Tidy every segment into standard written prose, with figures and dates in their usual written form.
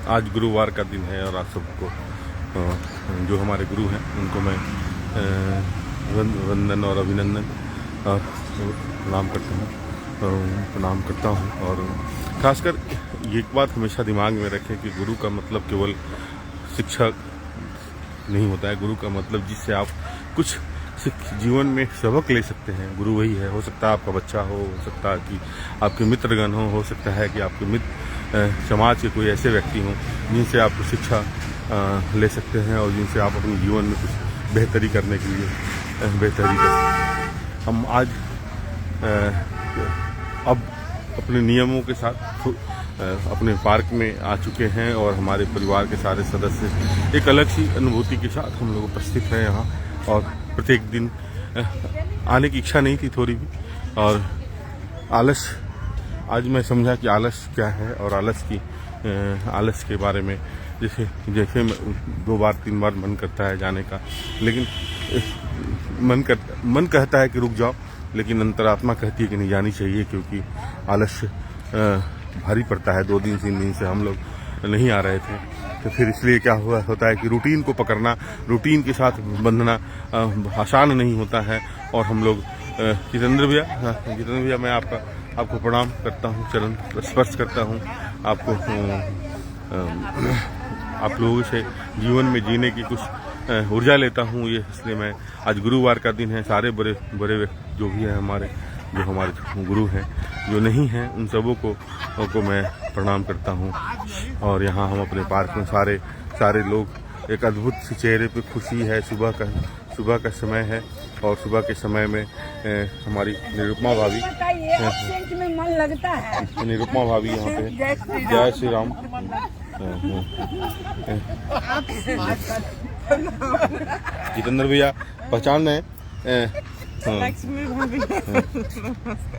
आज गुरुवार का दिन है और आप सबको जो हमारे गुरु हैं उनको मैं वंदन और अभिनंदन और प्रणाम करता हूँ। और खासकर ये एक बात हमेशा दिमाग में रखें कि गुरु का मतलब केवल शिक्षक नहीं होता है। गुरु का मतलब जिससे आप कुछ जीवन में सबक ले सकते हैं, गुरु वही है। हो सकता है आपका बच्चा हो सकता है कि आपके मित्रगण हो सकता है कि आपके मित्र समाज के कोई ऐसे व्यक्ति हों जिनसे आप शिक्षा ले सकते हैं और जिनसे आप अपने जीवन में कुछ बेहतरी करने के लिए बेहतरी कर सकते हैं। हम आज अब अपने नियमों के साथ अपने पार्क में आ चुके हैं और हमारे परिवार के सारे सदस्य एक अलग सी अनुभूति के साथ हम लोग उपस्थित हैं यहाँ। और प्रत्येक दिन आने की इच्छा नहीं थी थोड़ी भी, और आलस, आज मैं समझा कि आलस क्या है और आलस के बारे में जैसे 2 बार 3 बार मन करता है जाने का, लेकिन मन कहता है कि रुक जाओ, लेकिन अंतरात्मा कहती है कि नहीं जानी चाहिए, क्योंकि आलस भारी पड़ता है। 2 दिन 3 दिन से हम लोग नहीं आ रहे थे, तो फिर इसलिए क्या होता है कि रूटीन को पकड़ना, रूटीन के साथ बंधना आसान नहीं होता है। और हम लोग जितेंद्र भैया मैं आपको प्रणाम करता हूँ, चरण स्पर्श करता हूँ आपको। आप लोगों से जीवन में जीने की कुछ ऊर्जा लेता हूँ, ये इसलिए मैं आज गुरुवार का दिन है। सारे बड़े व्यक्ति जो भी हैं जो हमारे गुरु हैं, जो नहीं हैं, उन सबों को मैं प्रणाम करता हूँ। और यहाँ हम अपने पार्क में सारे लोग, एक अद्भुत सी चेहरे पे खुशी है। सुबह का समय है और सुबह के समय में हमारी निरुपमा भाभी में मन लगता है। निरुपमा भाभी यहाँ पे जय श्री राम। जितेंद्र भैया पहचान रहे हैं?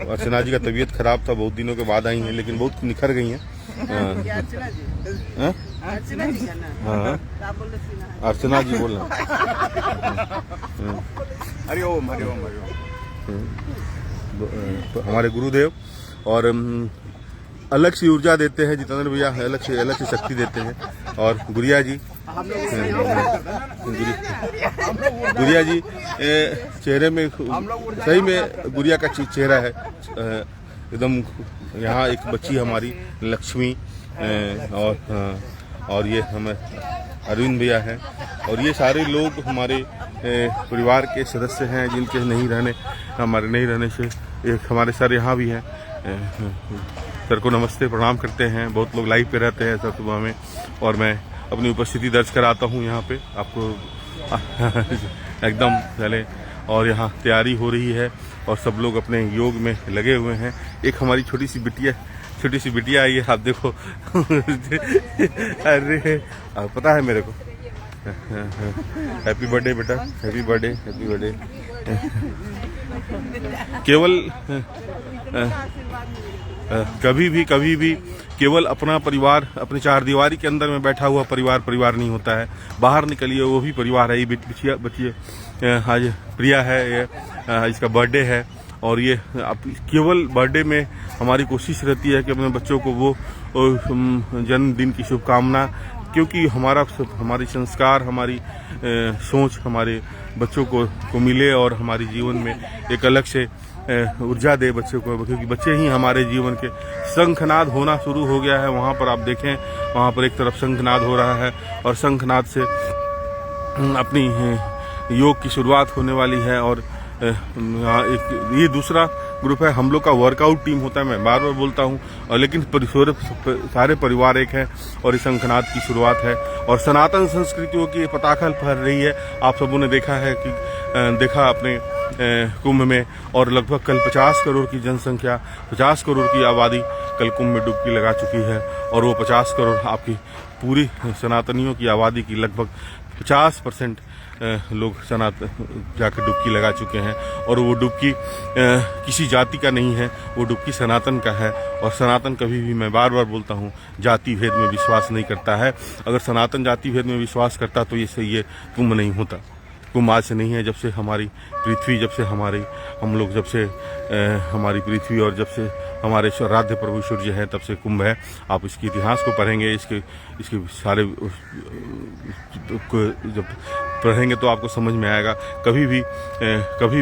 अर्चना जी का तबीयत खराब था, बहुत दिनों के बाद आई हैं, लेकिन बहुत निखर गई हैं। हाँ, अर्चना जी बोल रहे हैं। हरिओम। हमारे गुरुदेव और अलग सी ऊर्जा देते हैं जितेंद्र भैया, अलग से शक्ति देते हैं। और गुड़िया जी चेहरे में सही में गुड़िया का चेहरा है एकदम। यहाँ एक बच्ची हमारी लक्ष्मी और ये हमें अरविंद भैया हैं, और ये सारे लोग हमारे परिवार के सदस्य हैं जिनके हमारे नहीं रहने से एक हमारे सर यहाँ भी हैं। सर को नमस्ते प्रणाम करते हैं। बहुत लोग लाइव पे रहते हैं सर सुबह में, और मैं अपनी उपस्थिति दर्ज कराता हूँ यहाँ पे आपको एकदम पहले। और यहाँ तैयारी हो रही है और सब लोग अपने योग में लगे हुए हैं। एक हमारी छोटी सी बिटिया आई है, आप देखो। अरे पता है मेरे को। हैप्पी बर्थडे बेटा, हैप्पी बर्थडे। केवल कभी भी केवल अपना परिवार, अपने 4 दीवारी के अंदर में बैठा हुआ परिवार नहीं होता है। बाहर निकलिए, वो भी परिवार है। ये बच्ची आज प्रिया है, ये इसका बर्थडे है, और ये केवल बर्थडे में हमारी कोशिश रहती है कि अपने बच्चों को वो जन्मदिन की शुभकामना, क्योंकि हमारी संस्कार, हमारी सोच हमारे बच्चों को मिले और हमारे जीवन में एक अलग से ऊर्जा दे बच्चों को, क्योंकि बच्चे ही हमारे जीवन के। शंखनाद होना शुरू हो गया है, वहाँ पर आप देखें, वहाँ पर एक तरफ शंखनाद हो रहा है और शंखनाद से अपनी योग की शुरुआत होने वाली है। और ये दूसरा ग्रुप है, हम लोग का वर्कआउट टीम होता है, मैं बार बोलता हूँ, और लेकिन सारे परिवार एक है और इस शंखनाद की शुरुआत है। और सनातन संस्कृतियों की पताका फहर रही है। आप सबों ने देखा अपने कुंभ में, और लगभग कल 50 करोड़ की जनसंख्या, 50 करोड़ की आबादी कल कुंभ में डुबकी लगा चुकी है। और वो 50 करोड़ आपकी पूरी सनातनियों की आबादी की लगभग 50% लोग जाकर डुबकी लगा चुके हैं। और वो डुबकी किसी जाति का नहीं है, वो डुबकी सनातन का है। और सनातन कभी भी, मैं बार बोलता हूँ, जाति भेद में विश्वास नहीं करता है। अगर सनातन जाति भेद में विश्वास करता तो ये कुंभ नहीं होता। कुंभ आज से नहीं है, जब से हमारी पृथ्वी, जब से हम लोग जब से हमारी पृथ्वी और जब से हमारे आराध्य प्रभु सूर्य हैं, तब से कुंभ है। आप इसके इतिहास को पढ़ेंगे, इसके सारे जब पढ़ेंगे तो आपको समझ में आएगा। कभी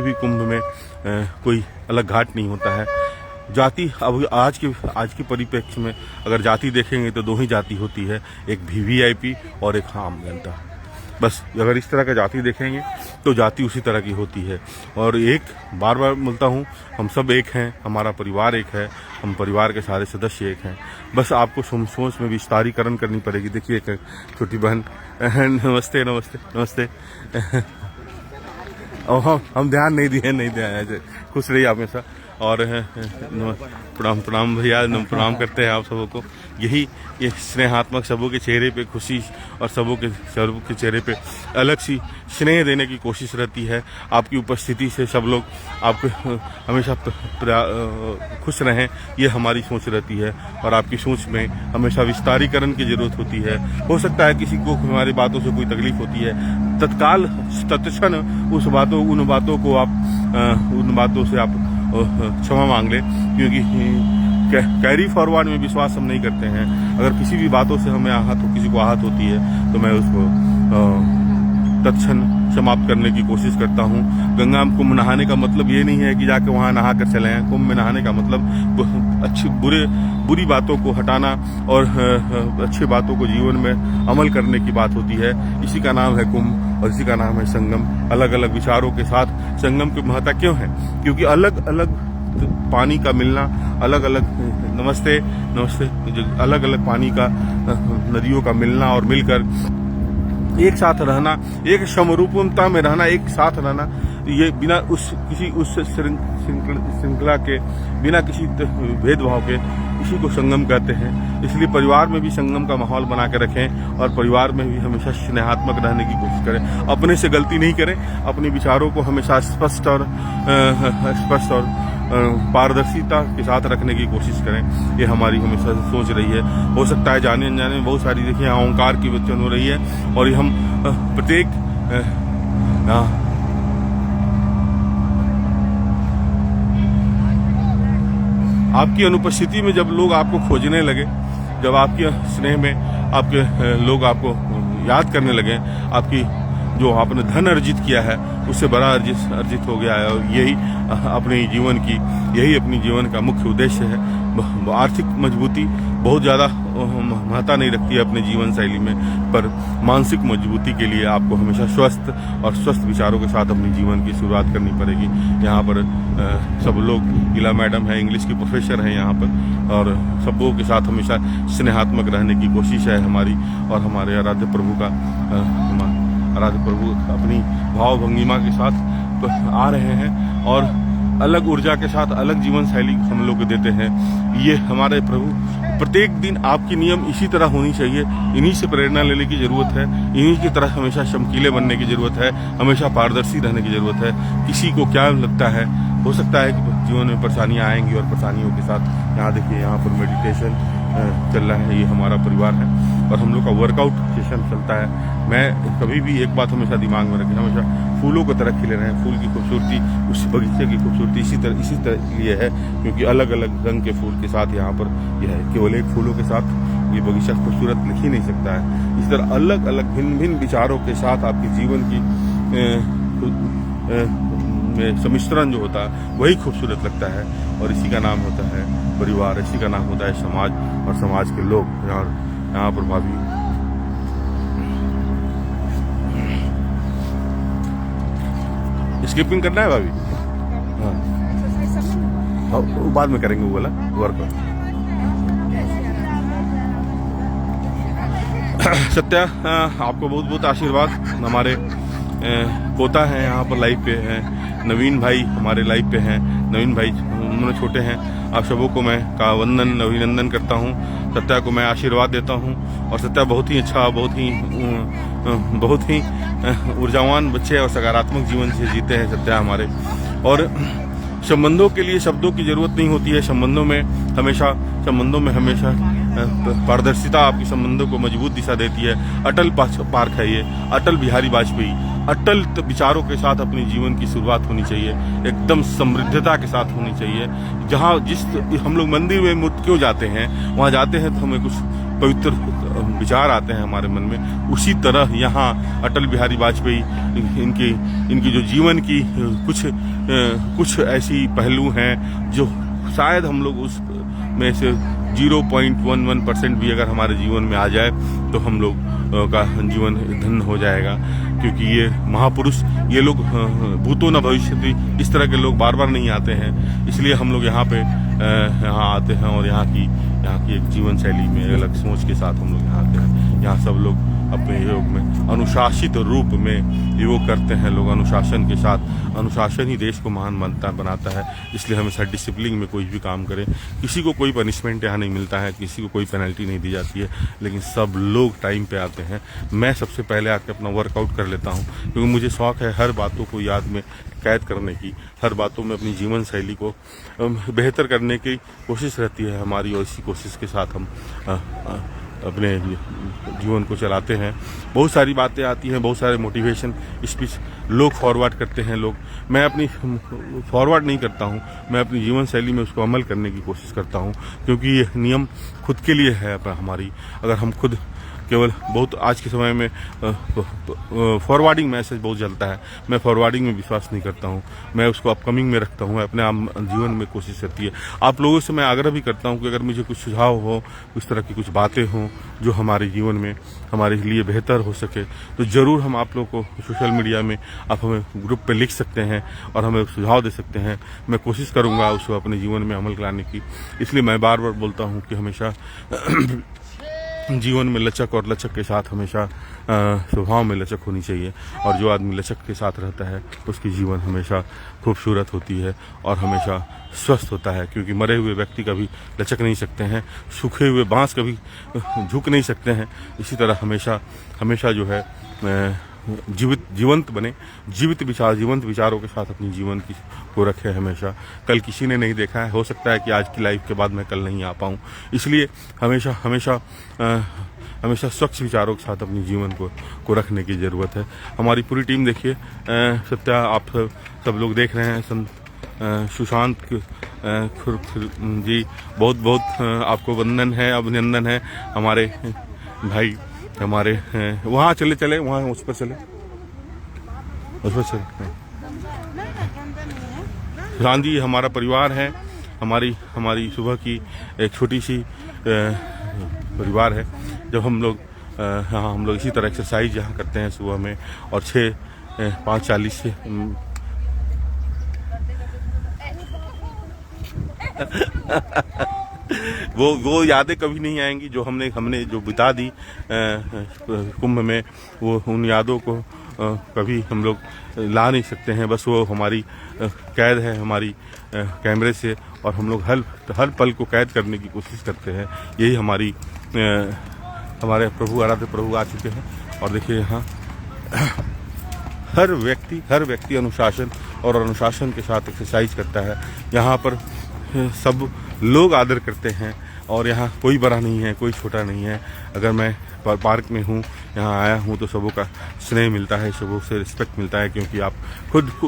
भी कुंभ में कोई अलग घाट नहीं होता है। जाति, अब आज के परिप्रेक्ष्य में अगर जाति देखेंगे तो दो ही जाति होती है, एक VVIP और एक आम जनता। बस अगर इस तरह का जाति देखेंगे तो जाति उसी तरह की होती है। और एक बार बार बोलता हूँ, हम सब एक हैं, हमारा परिवार एक है, हम परिवार के सारे सदस्य एक हैं। बस आपको सोच में विस्तारीकरण करनी पड़ेगी। देखिए एक छोटी बहन, नमस्ते नमस्ते नमस्ते। और हम ध्यान नहीं दिए, खुश रहिए आप हमेशा। और प्रणाम भैया, प्रणाम करते हैं आप सबों को। यही ये स्नेहात्मक सबों के चेहरे पे खुशी और सबों के चेहरे पे अलग सी स्नेह देने की कोशिश रहती है। आपकी उपस्थिति से सब लोग आपको हमेशा खुश रहें, ये हमारी सोच रहती है। और आपकी सोच में हमेशा विस्तारीकरण की जरूरत होती है। हो सकता है किसी को हमारी बातों से कोई तकलीफ होती है, तत्काल तत्क्षण उन बातों से आप क्षमा मांग ले, क्योंकि कैरी फॉरवर्ड में विश्वास हम नहीं करते हैं। अगर किसी भी बातों से हमें किसी को आहत होती है तो मैं उसको तत्क्षण समाप्त करने की कोशिश करता हूँ। गंगा में कुंभ नहाने का मतलब ये नहीं है कि जाके वहाँ नहा कर चले आए। कुंभ में नहाने का मतलब बुरी बातों को हटाना और अच्छी बातों को जीवन में अमल करने की बात होती है। इसी का नाम है कुंभ और इसी का नाम है संगम। अलग अलग विचारों के साथ संगम की महत्ता क्यों है? क्योंकि अलग अलग पानी का मिलना, अलग अलग नमस्ते अलग अलग पानी का, नदियों का मिलना और मिलकर एक साथ रहना, एक समरूपता में रहना, एक साथ रहना, ये बिना किसी श्रृंखला के, बिना किसी भेदभाव के, इसी को संगम कहते हैं। इसलिए परिवार में भी संगम का माहौल बना के रखें और परिवार में भी हमेशा स्नेहात्मक रहने की कोशिश करें। अपने से गलती नहीं करें, अपने विचारों को हमेशा स्पष्ट और पारदर्शिता के साथ रखने की कोशिश करें। ये हमारी हमेशा सोच रही है। हो सकता है जाने अनजाने में बहुत सारी, देखिए अहंकार की वचन हो रही है और ये हम प्रत्येक आपकी अनुपस्थिति में जब लोग आपको खोजने लगे, जब आपके स्नेह में आपके लोग आपको याद करने लगे, आपकी जो आपने धन अर्जित किया है उससे बड़ा अर्जित हो गया है। और यही अपनी जीवन का मुख्य उद्देश्य है। आर्थिक मजबूती बहुत ज़्यादा महत्ता नहीं रखती है अपने जीवन शैली में, पर मानसिक मजबूती के लिए आपको हमेशा स्वस्थ विचारों के साथ अपने जीवन की शुरुआत करनी पड़ेगी। यहाँ पर सब लोग, इला मैडम है, इंग्लिश की प्रोफेसर हैं यहाँ पर, और सबों के साथ हमेशा स्नेहात्मक रहने की कोशिश है हमारी। और हमारे आराध्य प्रभु अपनी भाव भंगिमा के साथ आ रहे हैं और अलग ऊर्जा के साथ अलग जीवन शैली हम लोग को देते हैं। ये हमारे प्रभु प्रत्येक दिन आपकी नियम इसी तरह होनी चाहिए। इन्हीं से प्रेरणा लेने की जरूरत है, इन्हीं की तरह हमेशा चमकीले बनने की जरूरत है, हमेशा पारदर्शी रहने की जरूरत है। किसी को क्या लगता है, हो सकता है कि जीवन में परेशानियां आएंगी और परेशानियों के साथ यहाँ देखिए, यहाँ पर मेडिटेशन चल रहा है। ये हमारा परिवार है और हम लोग का वर्कआउट सेशन चलता है। मैं कभी भी एक बात हमेशा दिमाग में रखें, हमेशा फूलों की तरह खिले रहें। फूल की खूबसूरती, उस बगीचे की खूबसूरती इसी तरह लिए है क्योंकि अलग अलग रंग के फूल के साथ यहाँ पर यह है। केवल एक फूलों के साथ ये बगीचा खूबसूरत लिख ही नहीं सकता है। इस तरह अलग अलग भिन्न भिन्न विचारों के साथ आपके जीवन की सम्मिश्रण जो होता है वही खूबसूरत लगता है। और इसी का नाम होता है परिवार, इसी का नाम होता है समाज और समाज के लोग। यहाँ पर भाभी स्किपिंग करना है भाभी? हाँ, बाद में करेंगे वो वाला वर्कआउट। सत्या, आपको बहुत बहुत आशीर्वाद। हमारे पोता है यहाँ पर लाइव पे हैं, नवीन भाई हमारे लाइव पे हैं। नवीन भाई उन्होंने छोटे हैं। आप सबों को मैं अभिनंदन करता हूँ। सत्या को मैं आशीर्वाद देता हूँ और सत्या बहुत ही अच्छा, बहुत ही ऊर्जावान बच्चे और सकारात्मक जीवन से जीते हैं सत्या हमारे। और संबंधों के लिए शब्दों की जरूरत नहीं होती है। संबंधों में हमेशा पारदर्शिता आपकी संबंधों को मजबूत दिशा देती है। अटल पार्क है ये, अटल बिहारी वाजपेयी। अटल विचारों के साथ अपने जीवन की शुरुआत होनी चाहिए, एकदम समृद्धता के साथ होनी चाहिए। जहाँ जिस हम लोग मंदिर में मूर्ति क्यों जाते हैं, वहाँ जाते हैं तो हमें कुछ पवित्र विचार आते हैं हमारे मन में। उसी तरह यहाँ अटल बिहारी वाजपेयी इनकी जो जीवन की कुछ ऐसी पहलू हैं जो शायद हम लोग उस में से 0.11% भी अगर हमारे जीवन में आ जाए तो हम लोग का जीवन धन्य हो जाएगा। क्योंकि ये महापुरुष, ये लोग भूतो न भविष्यति, इस तरह के लोग बार बार नहीं आते हैं। इसलिए हम लोग यहाँ आते हैं और यहाँ की एक जीवन शैली में अलग सोच के साथ हम लोग यहाँ आते हैं। यहाँ सब लोग अपने योग में अनुशासित रूप में योग करते हैं। लोग अनुशासन के साथ, अनुशासन ही देश को महान बनाता है। इसलिए हमेशा डिसिप्लिन में कोई भी काम करें। किसी को कोई पनिशमेंट यहाँ नहीं मिलता है, किसी को कोई पेनल्टी नहीं दी जाती है, लेकिन सब लोग टाइम पे आते हैं। मैं सबसे पहले आके अपना वर्कआउट कर लेता हूँ, क्योंकि मुझे शौक है हर बातों को याद में कैद करने की, हर बातों में अपनी जीवन शैली को बेहतर करने की कोशिश रहती है हमारी, और इसी कोशिश के साथ हम अपने जीवन को चलाते हैं। बहुत सारी बातें आती हैं, बहुत सारे मोटिवेशन स्पीच लोग फॉरवर्ड करते हैं। मैं अपनी फॉरवर्ड नहीं करता हूं, मैं अपनी जीवन शैली में उसको अमल करने की कोशिश करता हूं, क्योंकि ये नियम खुद के लिए है हमारी। अगर हम खुद केवल बहुत आज के समय में फॉरवर्डिंग मैसेज बहुत चलता है, मैं फॉरवर्डिंग में विश्वास नहीं करता हूं, मैं उसको अपकमिंग में रखता हूं। अपने आप जीवन में कोशिश रहती है। आप लोगों से मैं आग्रह भी करता हूं कि अगर मुझे कुछ सुझाव हो, इस तरह की कुछ बातें हों जो हमारे जीवन में हमारे लिए बेहतर हो सके, तो ज़रूर हम आप लोग को सोशल मीडिया में आप हमें ग्रुप पे लिख सकते हैं और हमें सुझाव दे सकते हैं। मैं कोशिश करूँगा उसको अपने जीवन में अमल कराने की। इसलिए मैं बार बार बोलता हूँ कि हमेशा जीवन में लचक और लचक के साथ हमेशा स्वभाव में लचक होनी चाहिए। और जो आदमी लचक के साथ रहता है उसकी जीवन हमेशा खूबसूरत होती है और हमेशा स्वस्थ होता है। क्योंकि मरे हुए व्यक्ति कभी लचक नहीं सकते हैं, सूखे हुए बांस कभी झुक नहीं सकते हैं। इसी तरह हमेशा जो है जीवंत बने, जीवित विचारों के साथ अपनी जीवन को रखे हमेशा। कल किसी ने नहीं देखा है, हो सकता है कि आज की लाइफ के बाद मैं कल नहीं आ पाऊँ। इसलिए हमेशा स्वच्छ विचारों के साथ अपनी जीवन को रखने की ज़रूरत है। हमारी पूरी टीम देखिए, सत्या आप सब लोग देख रहे हैं। सुशांत जी बहुत बहुत आपको वंदन है, अभिनंदन है। हमारे भाई हमारे वहाँ चले वहाँ उस पर चले। सुशांत जी हमारा परिवार है, हमारी सुबह की एक छोटी सी परिवार है। जब हम लोग इसी तरह एक्सरसाइज यहाँ करते हैं सुबह में, और 5:40 से वो यादें कभी नहीं आएंगी जो हमने जो बिता दी कुंभ में। वो उन यादों को कभी हम लोग ला नहीं सकते हैं। बस वो हमारी कैद है हमारी कैमरे से, और हम लोग हर पल को कैद करने की कोशिश करते हैं। यही हमारे आराध्य प्रभु आ चुके हैं। और देखिए यहाँ हर व्यक्ति अनुशासन के साथ एक्सरसाइज करता है। यहाँ पर सब लोग आदर करते हैं, और यहाँ कोई बड़ा नहीं है, कोई छोटा नहीं है। अगर मैं पार्क में हूँ, यहाँ आया हूँ, तो सबों का स्नेह मिलता है, सबों से रिस्पेक्ट मिलता है। क्योंकि आप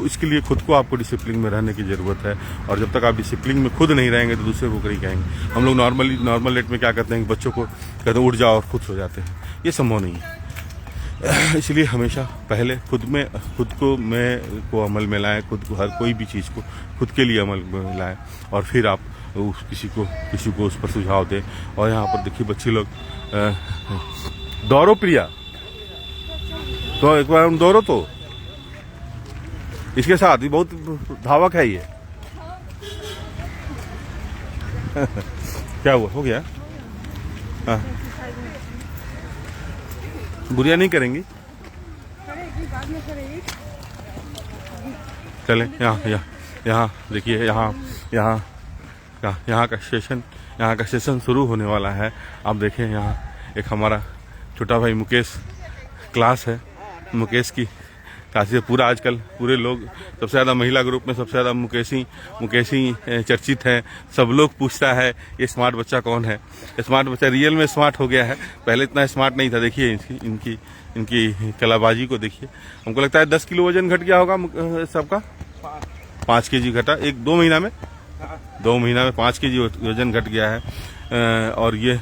इसके लिए खुद को आपको डिसिप्लिन में रहने की ज़रूरत है। और जब तक आप डिसिप्लिन में खुद नहीं रहेंगे तो दूसरे को नहीं कहेंगे। हम लोग नॉर्मल रेट में क्या करते हैं कि बच्चों को कहते हैं उठ जाओ और खुद सो जाते हैं। ये संभव नहीं है। इसलिए हमेशा पहले खुद को अमल में लाएं, खुद को हर कोई भी चीज़ को खुद के लिए अमल में लाएं, और फिर आप किसी को उस पर सुझाव दें। और यहाँ पर देखिए बच्चे लोग दौड़ो प्रिया, तो एक बार हम दौड़ो। तो इसके साथ ही बहुत धावक है ये। क्या हुआ, हो गया? हाँ, बुरिया नहीं करेंगी, चलें। यहाँ देखिए, यहाँ का सेशन शुरू होने वाला है। आप देखें यहाँ एक हमारा छोटा भाई मुकेश क्लास है। मुकेश की क्लास से पूरा आजकल पूरे लोग, सबसे ज़्यादा महिला ग्रुप में सबसे ज़्यादा मुकेश ही चर्चित है। सब लोग पूछता है ये स्मार्ट बच्चा कौन है। स्मार्ट बच्चा रियल में स्मार्ट हो गया है, पहले इतना स्मार्ट नहीं था। देखिए इनकी इनकी कलाबाजी को देखिए। हमको लगता है 10 किलो वजन घट गया होगा सबका, 5 केजी घटा एक 2 महीना में, 2 महीना में 5 केजी वजन घट गया है। और ये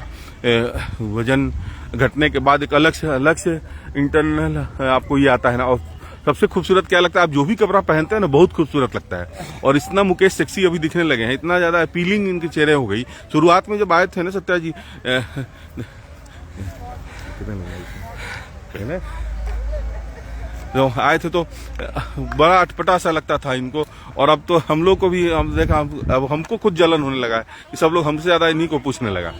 वजन घटने के बाद एक अलग से इंटरनल आपको ये आता है ना। और सबसे खूबसूरत क्या लगता है, आप जो भी कपड़ा पहनते हैं ना बहुत खूबसूरत लगता है। और इतना मुकेश सेक्सी अभी दिखने लगे हैं, इतना ज्यादा अपीलिंग इनके चेहरे हो गई। शुरुआत में जब आए थे ना सत्या जी जो आए थे तो बड़ा अटपटा सा लगता था इनको। और अब तो हम लोग को भी हम देखा, अब हमको खुद जलन होने लगा है कि सब लोग हमसे ज्यादा इन्हीं को पूछने लगा।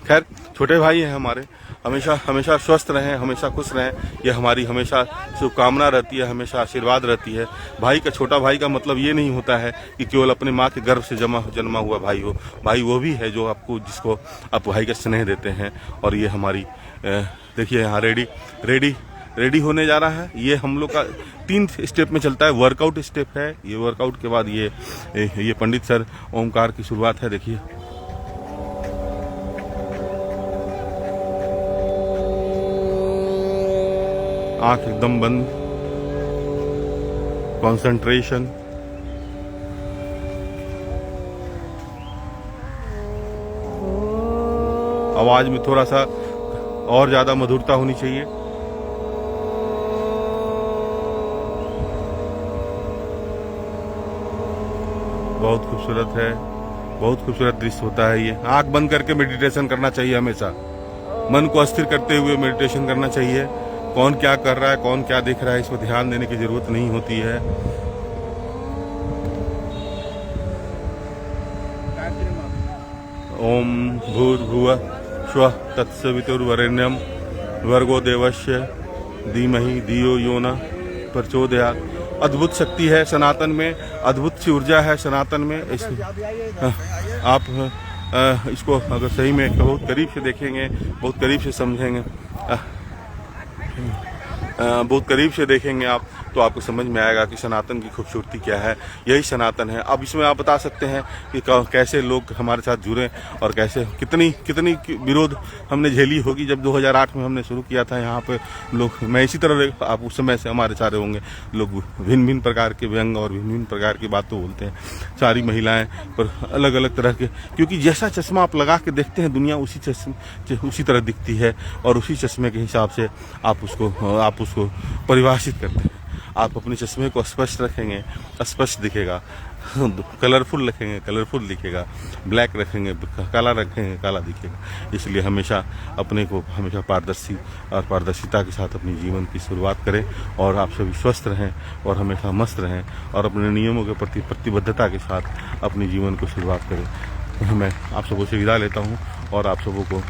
खैर छोटे भाई हैं हमारे, हमेशा स्वस्थ रहें, हमेशा खुश रहें, ये हमारी हमेशा शुभकामना रहती है, हमेशा आशीर्वाद रहती है। भाई का, छोटा भाई का मतलब ये नहीं होता है कि केवल अपने माँ के गर्भ से जन्मा हुआ भाई हो। भाई वो भी है जो आपको, जिसको आप भाई का स्नेह देते हैं। और ये हमारी देखिए यहाँ रेडी होने जा रहा है। ये हम लोग का 3 स्टेप में चलता है। वर्कआउट स्टेप है ये, वर्कआउट के बाद ये पंडित सर ओमकार की शुरुआत है। देखिए आंख एकदम बंद, कंसंट्रेशन। आवाज में थोड़ा सा और ज्यादा मधुरता होनी चाहिए। बहुत खूबसूरत है, बहुत खूबसूरत दृश्य होता है ये। आंख बंद करके मेडिटेशन करना चाहिए हमेशा, मन को अस्थिर करते हुए मेडिटेशन करना चाहिए। कौन क्या कर रहा है, कौन क्या देख रहा है, इस पर ध्यान देने की जरूरत नहीं होती है। ओम भूर्भुवः स्वः तत्सवितुर्वरेण्यं भर्गो देवस्य धीमहि धियो यो न प्रचोदयात्। अद्भुत शक्ति है सनातन में, अद्भुत सी ऊर्जा है सनातन में। आप इसको अगर सही में बहुत करीब से देखेंगे, बहुत करीब से समझेंगे, बहुत करीब से देखेंगे आप, तो आपको समझ में आएगा कि सनातन की खूबसूरती क्या है। यही सनातन है। अब इसमें आप बता सकते हैं कि कैसे लोग हमारे साथ जुड़े और कैसे कितनी विरोध हमने झेली होगी। जब 2008 में हमने शुरू किया था यहाँ पे लोग, मैं इसी तरह, आप उस समय से हमारे सारे होंगे लोग, भिन्न प्रकार के व्यंग और भिन्न प्रकार की बातें बोलते हैं। सारी महिलाएं पर अलग अलग तरह के, क्योंकि जैसा चश्मा आप लगा के देखते हैं दुनिया उसी तरह दिखती है। और उसी चश्मे के हिसाब से आप उसको परिभाषित करते हैं। आप अपने चश्मे को स्पष्ट रखेंगे, स्पष्ट दिखेगा। कलरफुल रखेंगे, कलरफुल दिखेगा। ब्लैक रखेंगे, काला रखेंगे, काला दिखेगा। इसलिए हमेशा अपने को हमेशा पारदर्शी और पारदर्शिता के साथ अपने जीवन की शुरुआत करें। और आप सभी स्वस्थ रहें और हमेशा मस्त रहें और अपने नियमों के प्रति प्रतिबद्धता के साथ अपने जीवन को शुरुआत करें। मैं आप सबों से विदा लेता हूँ और आप सबों को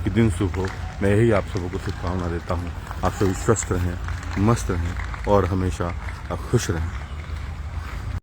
कि दिन शुभ हो। मैं यही आप सबों को शुभकामना देता हूँ। आप सभी स्वस्थ रहें, मस्त रहें और हमेशा खुश रहें।